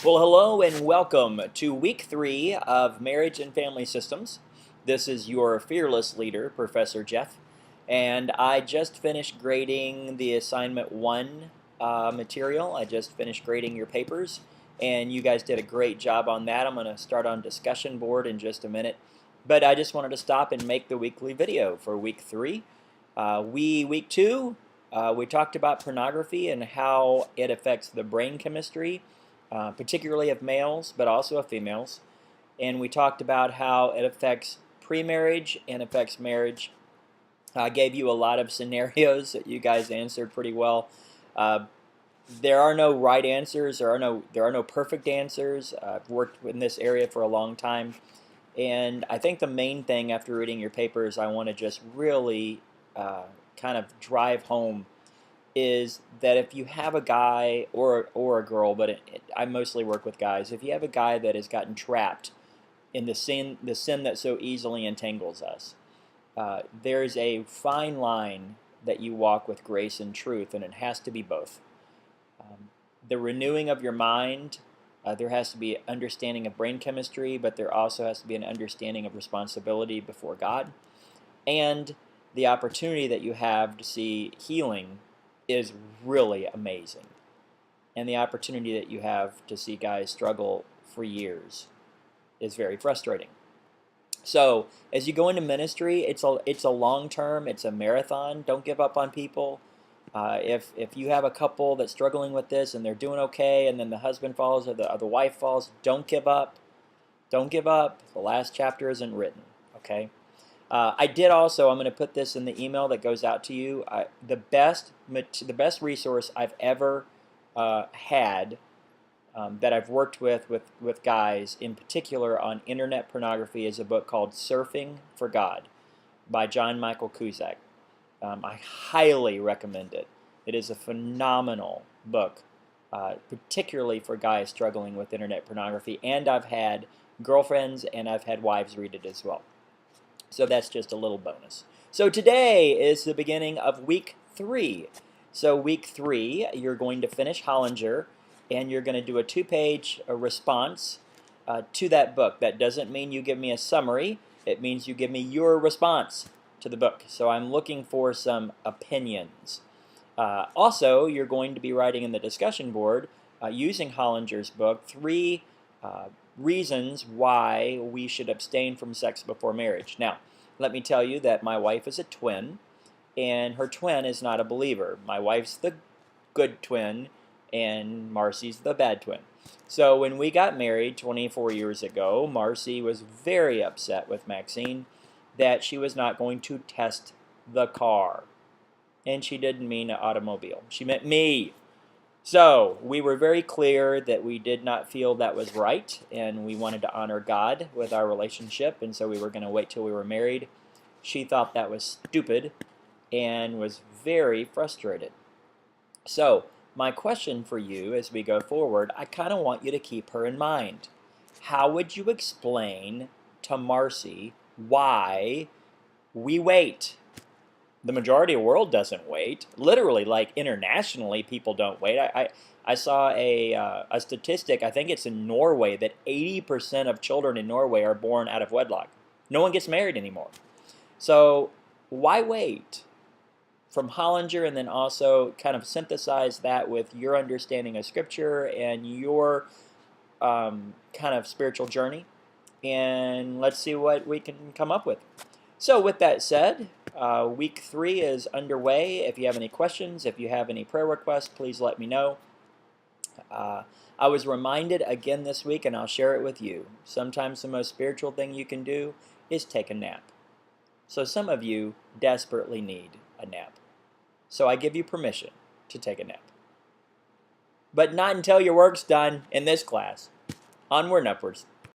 Well, hello and welcome to week 3 of Marriage and Family Systems. This is your fearless leader, Professor Jeff, and I just finished grading the assignment 1 material. I just finished grading your papers, and you guys did a great job on that. I'm going to start on discussion board in just a minute, but I just wanted to stop and make the weekly video for week 3. Week 2, we talked about pornography and how it affects the brain chemistry, particularly of males, but also of females. And we talked about how it affects pre-marriage and affects marriage. I gave you a lot of scenarios that you guys answered pretty well. Uh, there are no right answers. There are no perfect answers. I've worked in this area for a long time, and I think the main thing after reading your papers, I want to just really kind of drive home is that if you have a guy or a girl, but I mostly work with guys. If you have a guy that has gotten trapped in the sin that so easily entangles us, there's a fine line that you walk with grace and truth, and it has to be both. The renewing of your mind, there has to be understanding of brain chemistry, but there also has to be an understanding of responsibility before God, and the opportunity that you have to see healing is really amazing. And the opportunity that you have to see guys struggle for years is very frustrating. So as you go into ministry, it's a long term, it's a marathon. Don't give up on people. If you have a couple that's struggling with this and they're doing okay, and then the husband falls or the wife falls, don't give up. Don't give up. The last chapter isn't written. Okay. I did also. I'm going to put this in the email that goes out to you. The best resource I've ever had that I've worked with guys, in particular on internet pornography, is a book called Surfing for God by John Michael Cusack. I highly recommend it. It is a phenomenal book, particularly for guys struggling with internet pornography. And I've had girlfriends and I've had wives read it as well. So that's just a little bonus. So today is the beginning of week 3. So week 3, you're going to finish Hollinger, and you're going to do a 2-page response to that book. That doesn't mean you give me a summary. It means you give me your response to the book. So I'm looking for some opinions. Also, you're going to be writing in the discussion board, using Hollinger's book, 3 reasons why we should abstain from sex before marriage. Now, let me tell you that my wife is a twin, and her twin is not a believer. My wife's the good twin, and Marcy's the bad twin. So when we got married 24 years ago, Marcy was very upset with Maxine that she was not going to test the car. And she didn't mean an automobile. She meant me. So we were very clear that we did not feel that was right, and we wanted to honor God with our relationship, and so we were going to wait till we were married. She thought that was stupid and was very frustrated. So my question for you as we go forward, I kind of want you to keep her in mind. How would you explain to Marcy why we wait? The majority of the world doesn't wait. Literally, like internationally, people don't wait. I saw a statistic, I think it's in Norway, that 80% of children in Norway are born out of wedlock. No one gets married anymore. So why wait? From Hollinger, and then also kind of synthesize that with your understanding of Scripture and your kind of spiritual journey. And let's see what we can come up with. So with that said, week 3 is underway. If you have any questions, if you have any prayer requests, please let me know. I was reminded again this week, and I'll share it with you. Sometimes the most spiritual thing you can do is take a nap. So some of you desperately need a nap. So I give you permission to take a nap. But not until your work's done in this class. Onward and upwards.